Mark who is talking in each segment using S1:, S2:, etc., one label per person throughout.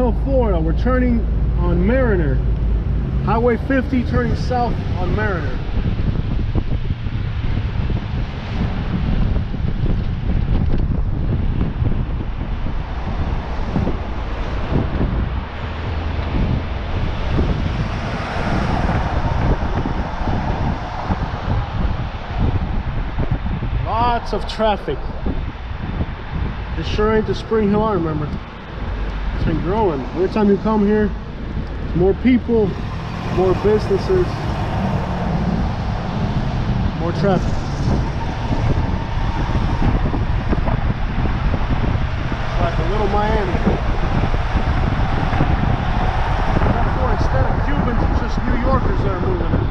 S1: Hill, Florida. We're turning on Mariner. Highway 50 turning south on Mariner. Lots of traffic. This sure ain't the Spring Hill I remember. It's been growing. Every time you come here, more people, more businesses, more traffic. It's like a little Miami. Therefore, instead of Cubans, it's just New Yorkers that are moving in.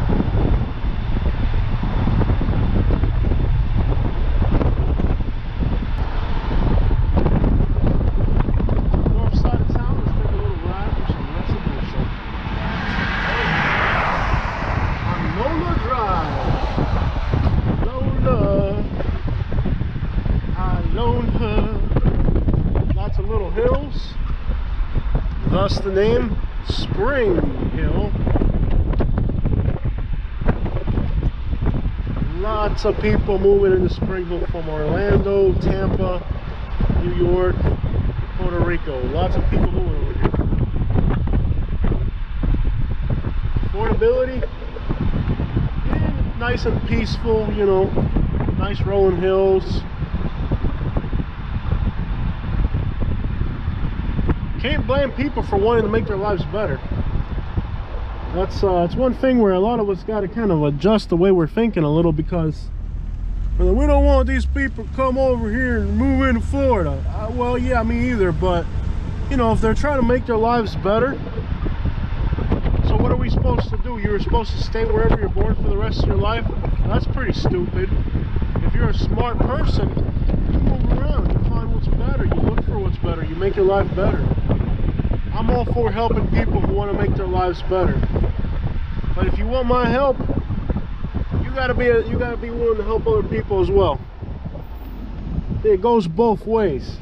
S1: Thus the name Spring Hill. Lots of people moving into Spring Hill from Orlando, Tampa, New York, Puerto Rico. Lots of people moving over here. Affordability, yeah, nice and peaceful, you know, nice rolling hills. Can't blame people for wanting to make their lives better. That's it's one thing where a lot of us got to kind of adjust the way we're thinking a little, because we don't want these people to come over here and move into Florida. Well, yeah, me either, but you know, if they're trying to make their lives better, so what are we supposed to do? You're supposed to stay wherever you're born for the rest of your life? That's pretty stupid. If you're a smart person, you move around, you find what's better, you look for what's better, you make your life better. I'm all for helping people who want to make their lives better. But if you want my help, you gotta be willing to help other people as well. It goes both ways.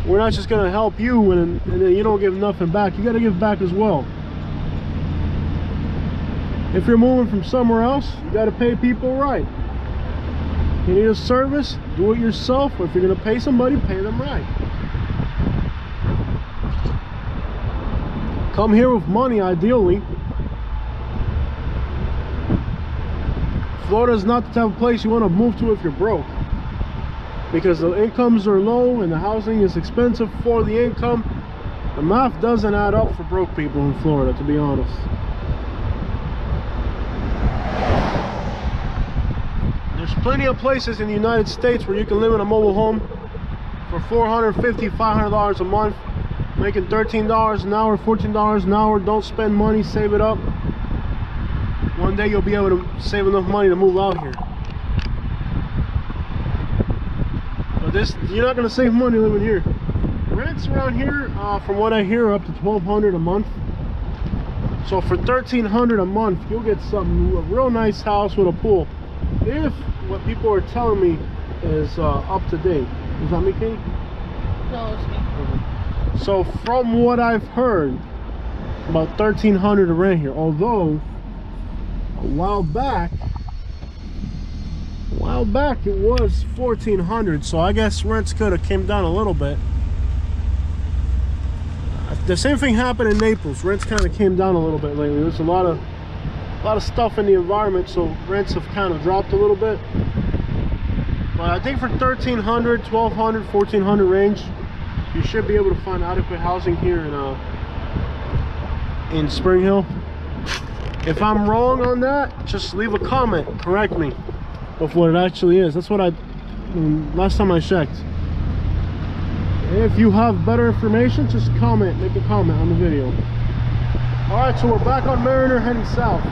S1: We're not just gonna help you and then you don't give nothing back. You gotta give back as well. If you're moving from somewhere else, you gotta pay people right. You need a service, do it yourself. Or if you're gonna pay somebody, pay them right. Come here with money, ideally. Florida is not the type of place you want to move to if you're broke, because the incomes are low and the housing is expensive for the income. The math doesn't add up for broke people in Florida, to be honest. There's plenty of places in the United States where you can live in a mobile home for $450, $500 a month, making $13 an hour, $14 an hour. Don't spend money, save it up. One day you'll be able to save enough money to move out here. But you're not going to save money living here. Rents around here, from what I hear, are up to $1,200 a month. So for $1,300 a month, you'll get a real nice house with a pool, if what people are telling me is up to date. Is that me, Katie?
S2: No, it's me.
S1: Okay. So from what I've heard, about $1,300 to rent here. Although a while back it was $1,400, so I guess rents could have came down a little bit. The same thing happened in Naples. Rents kind of came down a little bit lately. There's a lot of stuff in the environment, so rents have kind of dropped a little bit. But I think for $1,300, $1,200, $1,400 range, you should be able to find adequate housing here in Spring Hill. If I'm wrong on that, just leave a comment, correct me of what it actually is. That's what last time I checked. If you have better information, just comment, make a comment on the video. All right, so we're back on Mariner heading south.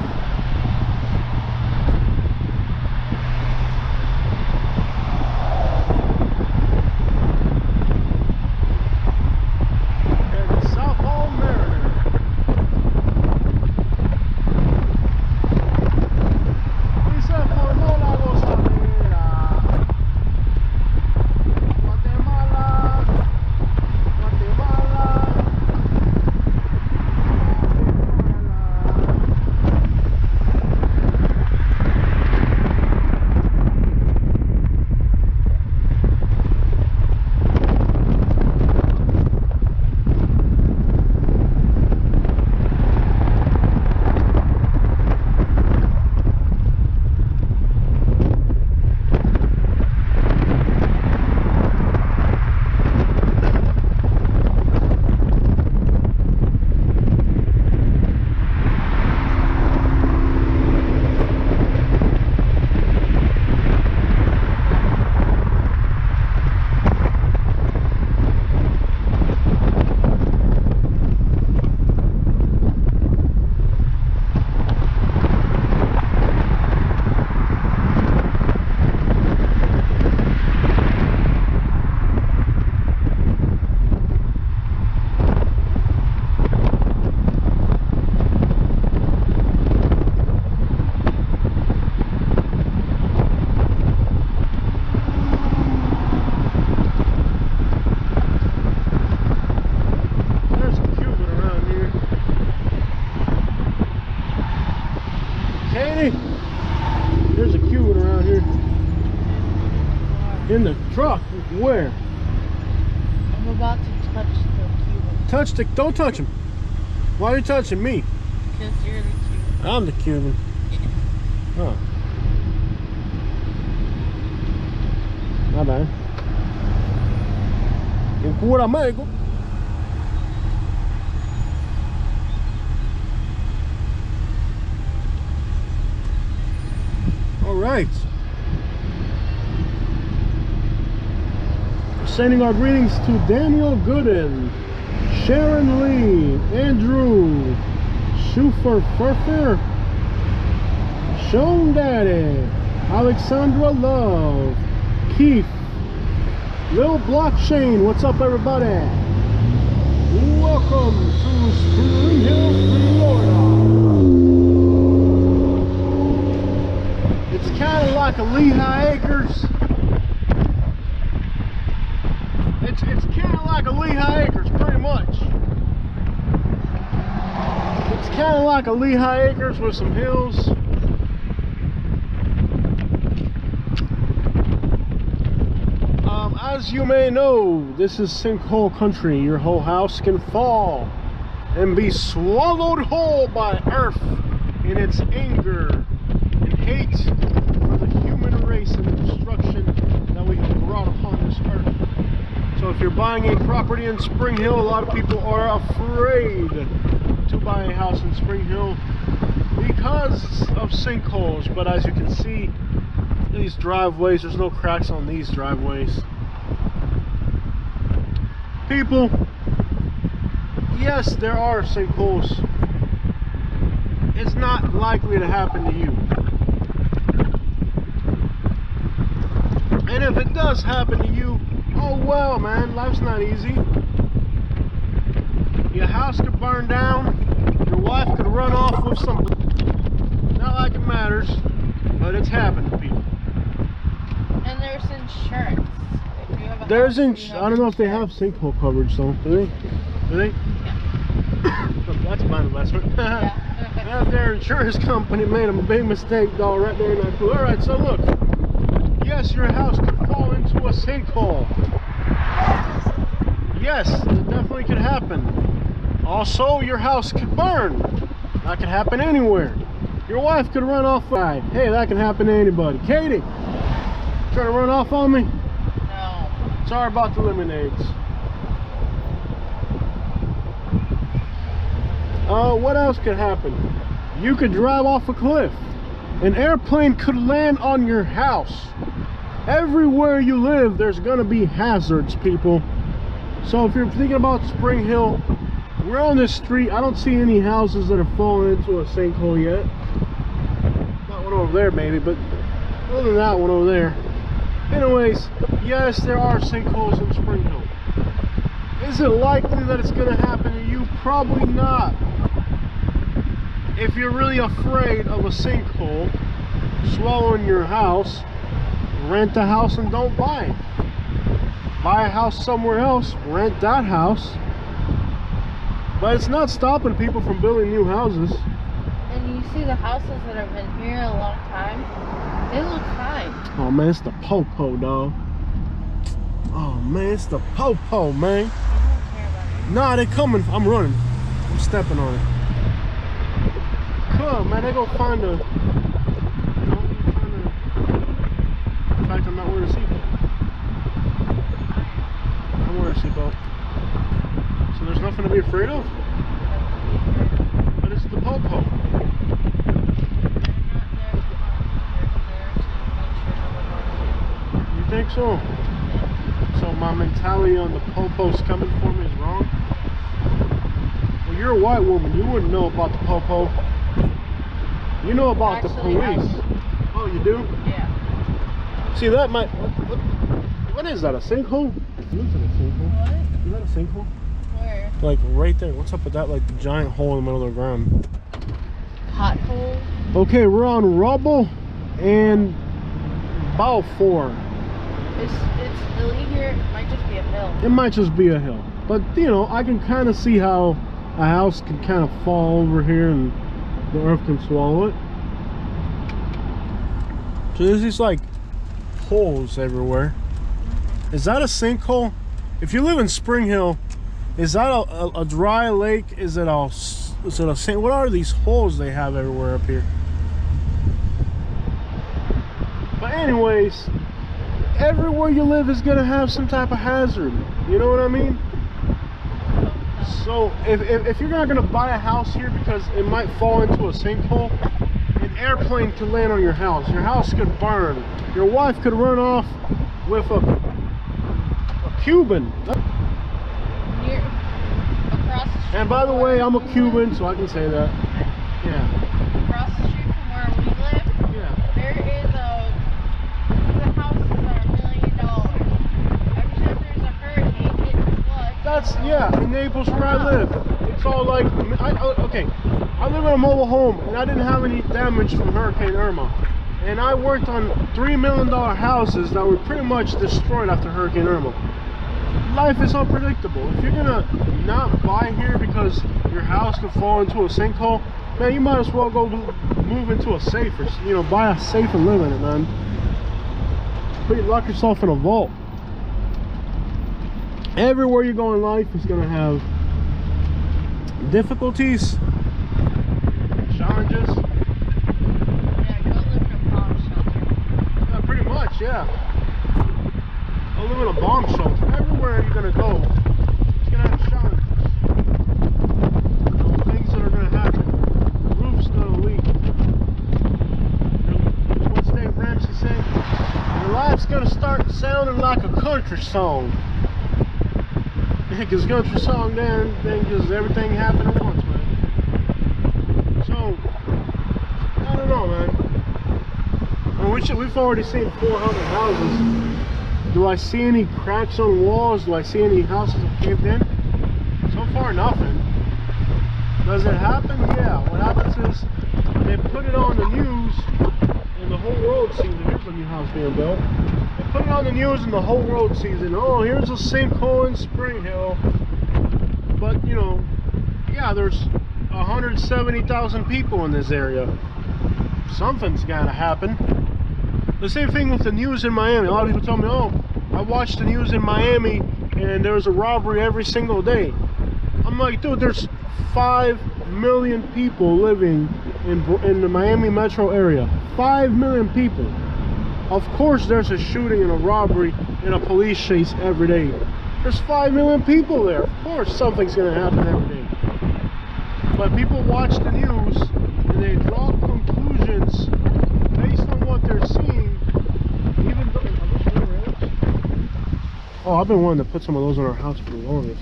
S1: Katie, there's a Cuban around here. In the truck? Where?
S2: I'm about to touch the Cuban.
S1: Touch the, don't touch him. Why are you touching me?
S2: Because you're the Cuban.
S1: I'm the Cuban. Oh. My bad. En Cuba, Mexico. All right. Sending our greetings to Daniel Gooden, Sharon Lee, Andrew, Schufer Furfer, Sean Daddy, Alexandra Love, Keith, Lil Blockchain. What's up, everybody? Welcome to Spring Hill, Florida. It's kind of like a Lehigh Acres. It's kind of like a Lehigh Acres, pretty much. It's kind of like a Lehigh Acres with some hills. As you may know, this is sinkhole country. Your whole house can fall and be swallowed whole by earth in its anger and hate for the human race and the destruction that we have brought upon this earth. So if you're buying a property in Spring Hill, a lot of people are afraid to buy a house in Spring Hill because of sinkholes. But as you can see, these driveways, there's no cracks on these driveways. People, yes, there are sinkholes. It's not likely to happen to you. And if it does happen to you, oh well, man, life's not easy. Your house could burn down, your wife could run off with some, not like it matters, but it's happened to people.
S2: And there's insurance. If you have a
S1: There's
S2: house,
S1: I don't know if they have sinkhole coverage though. Do they? Do they?
S2: Yeah.
S1: That's my investment.
S2: Yeah.
S1: Their insurance company made a big mistake, dog, right there in that pool. Alright, so look. Yes, your house could fall into a sinkhole. Yes, it definitely could happen. Also, your house could burn. That could happen anywhere. Your wife could run off. Hey, that can happen to anybody. Katie, trying to run off on me?
S2: No.
S1: Sorry about the lemonades. What else could happen? You could drive off a cliff. An airplane could land on your house. Everywhere you live, there's gonna be hazards, people. So if you're thinking about Spring Hill, we're on this street. I don't see any houses that have fallen into a sinkhole yet. Not one over there, maybe, but other than that one over there. Anyways, yes, there are sinkholes in Spring Hill. Is it likely that it's gonna happen to you? Probably not. If you're really afraid of a sinkhole swallowing your house, rent a house and don't buy it. Buy a house somewhere else, rent that house. But it's not stopping people from building new houses.
S2: And you see the houses that have been here a long time, they look fine.
S1: Oh man, it's the popo, dog. Oh man, it's the popo, man.
S2: I don't care about it.
S1: Nah, they coming. I'm running. I'm stepping on it. Come, man, they go find a. In fact, I'm not wearing a seatbelt. I'm wearing a seatbelt. So there's nothing to be afraid of? But it's the popo. You think so? So my mentality on the popo's coming for me is wrong? Well, you're a white woman. You wouldn't know about the popo. You know about
S2: Actually,
S1: the police. Oh, you do?
S2: Yeah.
S1: See, that might... What is that, a sinkhole? It looks like a sinkhole.
S2: What?
S1: Is that a sinkhole?
S2: Where?
S1: Like right there. What's up with that? Like the giant hole in the middle of the ground.
S2: Pothole?
S1: Okay, we're on rubble and bout 4.
S2: It's hilly here. It might just be a hill.
S1: It might just be a hill. But, you know, I can kind of see how a house can kind of fall over here and the earth can swallow it. So there's these like holes everywhere. Is that a sinkhole? If you live in Spring Hill, is that a dry lake? Is it a sink? What are these holes they have everywhere up here? But anyways, everywhere you live is gonna have some type of hazard. You know what I mean? So if you're not gonna buy a house here because it might fall into a sinkhole, an airplane could land on your house could burn, your wife could run off with a Cuban.
S2: You're across the street.
S1: And by the way, I'm a Cuban, so I can say that. Yeah.
S2: Across the street from where we live,
S1: Yeah.
S2: there is the houses are $1 million. Every time there's a hurricane, it floods.
S1: That's, yeah, in Naples where I live. It's all like, okay, I live in a mobile home and I didn't have any damage from Hurricane Irma. And I worked on $3 million houses that were pretty much destroyed after Hurricane Irma. Life is unpredictable. If you're gonna not buy here because your house could fall into a sinkhole, man, you might as well go move into a safe, or you know, buy a safe and live in it, man. Lock yourself in a vault. Everywhere you go in life is gonna have difficulties, challenges.
S2: Yeah, go live in a bomb shelter.
S1: Yeah, pretty much, yeah. I live in a bomb shelter. Everywhere you're gonna go, it's gonna have challenges. You know, things that are gonna happen. The roof's gonna leak. What's Dave Ramsey saying? Your life's gonna start sounding like a country song. Yeah, because country song then just everything happened at once, man. So, I don't know, man. I mean, we've already seen 400 houses. Do I see any cracks on walls? Do I see any houses that caved in? So far, nothing. Does it happen? Yeah. What happens is they put it on the news and the whole world sees it. Here's a new house being built. They put it on the news and the whole world sees it. Oh, here's a sinkhole in Spring Hill. But, you know, yeah, there's 170,000 people in this area. Something's gotta happen. The same thing with the news in Miami. A lot of people tell me, oh, I watched the news in Miami and there's a robbery every single day. I'm like, dude, there's 5 million people living in the Miami metro area. 5 million people. Of course there's a shooting and a robbery and a police chase every day. There's 5 million people there. Of course something's gonna happen every day. But people watch the news and they draw conclusions based on what they're seeing. Even though, oh, I've been wanting to put some of those on our house for the longest.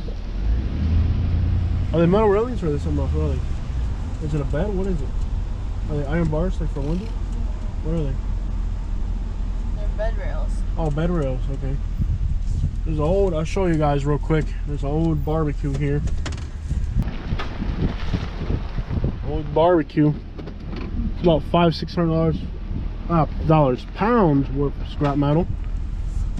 S1: Are they metal railings or are they something else? What are they? Is it a bed? What is it? Are they iron bars like for a window? What are they?
S2: They're bed rails.
S1: Oh, bed rails, okay. There's an old, I'll show you guys real quick. There's an old barbecue here. Old barbecue. It's about $500–600 pounds worth of scrap metal,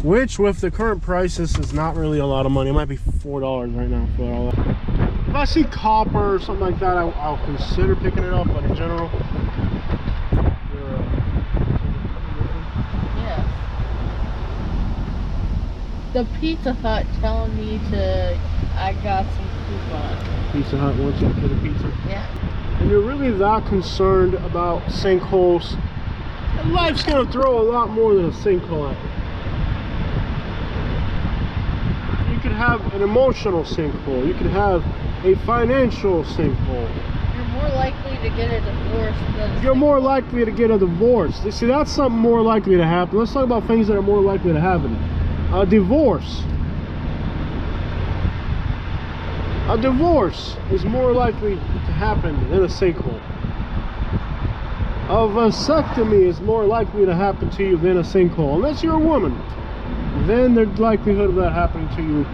S1: which with the current prices is not really a lot of money. It might be $4 right now for all that. If I see copper or something like that, I'll consider picking it up, but in general,
S2: Yeah. The Pizza Hut telling me I got some coupon.
S1: Pizza Hut wants you to get a pizza.
S2: Yeah.
S1: And you're really that concerned about sinkholes, and life's gonna throw a lot more than a sinkhole at you. You could have an emotional sinkhole. You could have a financial sinkhole.
S2: You're more likely to get a divorce than
S1: You're more likely to get a divorce. See, that's something more likely to happen. Let's talk about things that are more likely to happen. A divorce. A divorce is more likely to happen than a sinkhole. A vasectomy is more likely to happen to you than a sinkhole. Unless you're a woman, then the likelihood of that happening to you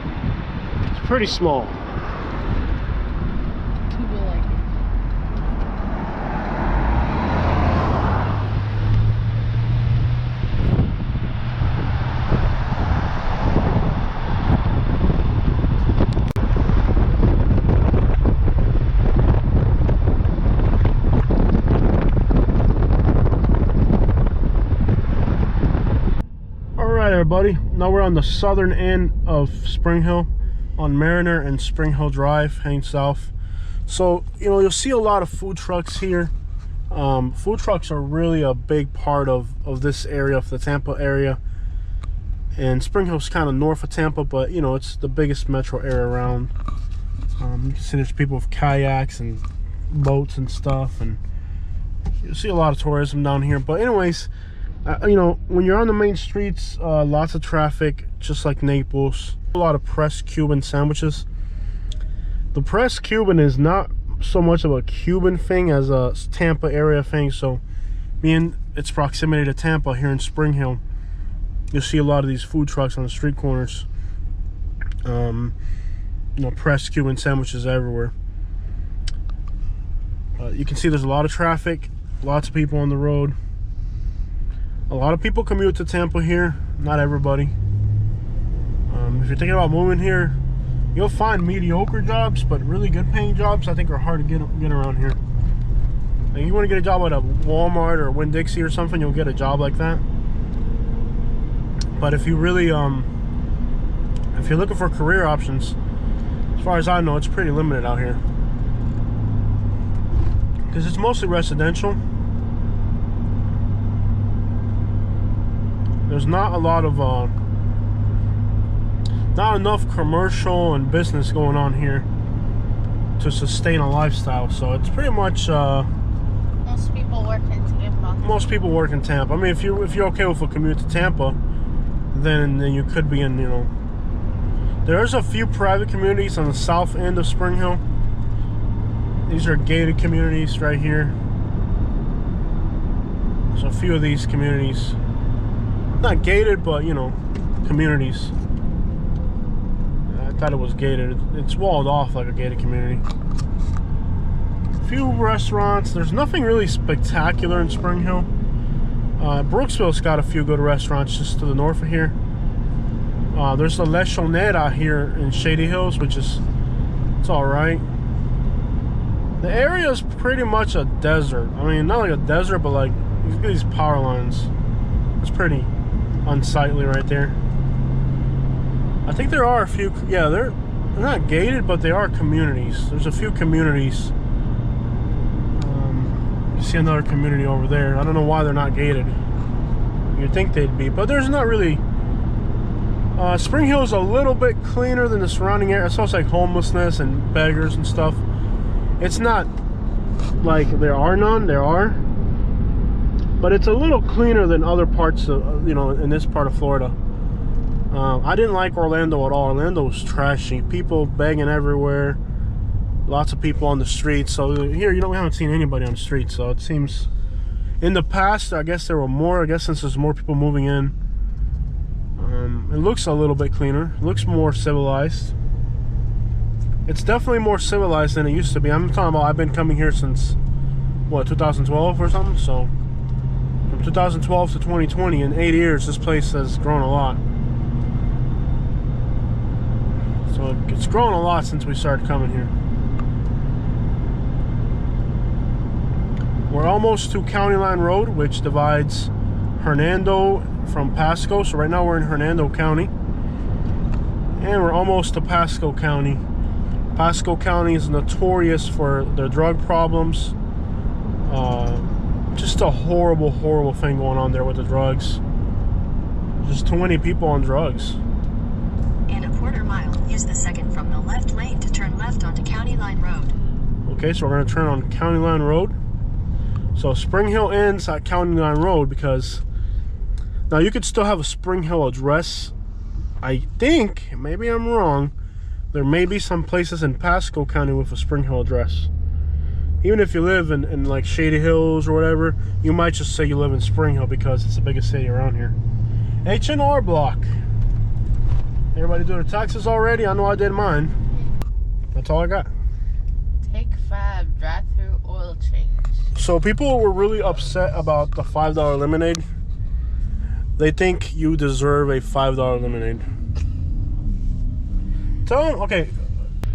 S1: is pretty small.
S2: people like it.
S1: everybody. Now we're on the southern end of Spring Hill on Mariner and Spring Hill Drive, heading south. So, you know, you'll see a lot of food trucks here. Food trucks are really a big part of this area, of the Tampa area. And Spring Hill's kind of north of Tampa, but, you know, it's the biggest metro area around. You can see there's people with kayaks and boats and stuff, and you'll see a lot of tourism down here. But anyways, you know, when you're on the main streets, lots of traffic, just like Naples. A lot of pressed Cuban sandwiches. The pressed Cuban is not so much of a Cuban thing as a Tampa area thing. So being its proximity to Tampa here in Spring Hill, you'll see a lot of these food trucks on the street corners. You know, pressed Cuban sandwiches everywhere. You can see there's a lot of traffic, lots of people on the road. A lot of people commute to Tampa here, not everybody. If you're thinking about moving here, you'll find mediocre jobs, but really good paying jobs I think are hard to get around here. Like, you want to get a job at a Walmart or Winn-Dixie or something, you'll get a job like that. But if you really if you're looking for career options, as far as I know, it's pretty limited out here, because it's mostly residential. There's not a lot of not enough commercial and business going on here to sustain a lifestyle. So it's pretty much
S2: most people work in Tampa.
S1: Most people work in Tampa. I mean, if you're okay with a commute to Tampa, then you could be in, you know. There's a few private communities on the south end of Spring Hill. These are gated communities right here. There's a few of these communities. Not gated, but, you know, communities. I thought it was gated. It's walled off like a gated community. A few restaurants. There's nothing really spectacular in Spring Hill. Brooksville's got a few good restaurants just to the north of here. There's the La Chonera here in Shady Hills, which is, it's all right. The area is pretty much a desert. I mean, not like a desert, but like these power lines. It's pretty unsightly right there. I think there are a few, yeah, they're not gated, but they are communities. There's a few communities. You see another community over there. I don't know why they're not gated. You'd think they'd be, but there's not really. Spring Hill is a little bit cleaner than the surrounding area. It's also like homelessness and beggars and stuff. It's not like there are none, there are, but it's a little cleaner than other parts of, you know, in this part of Florida. I didn't like Orlando at all. Orlando was trashy. People begging everywhere. Lots of people on the streets. So here, you know, we haven't seen anybody on the streets. So it seems, in the past, I guess there were more. I guess since there's more people moving in, it looks a little bit cleaner. It looks more civilized. It's definitely more civilized than it used to be. I'm talking about, I've been coming here since, what, 2012 or something? So from 2012 to 2020, in 8 years, this place has grown a lot. So it's grown a lot since we started coming here. We're almost to County Line Road, which divides Hernando from Pasco. So right now we're in Hernando County, and we're almost to Pasco County. Pasco County is notorious for their drug problems. Just a horrible, horrible thing going on there with the drugs. Just too many people on drugs.
S3: In a quarter mile, use the second from the left lane to turn left onto County Line Road.
S1: Okay, so we're going to turn on County Line Road. So Spring Hill ends at County Line Road, because now you could still have a Spring Hill address. I think, maybe I'm wrong, there may be some places in Pasco County with a Spring Hill address. Even if you live in like Shady Hills or whatever, you might just say you live in Spring Hill because it's the biggest city around here. H&R Block. Everybody do their taxes already? I know I did mine. That's all I got.
S2: Take 5, drive through oil change. So
S1: people were really upset about the $5 lemonade. They think you deserve a $5 lemonade. Tell them, okay,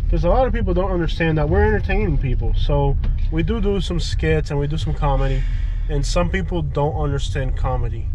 S1: because a lot of people don't understand that we're entertaining people. So we do some skits and we do some comedy, and some people don't understand comedy.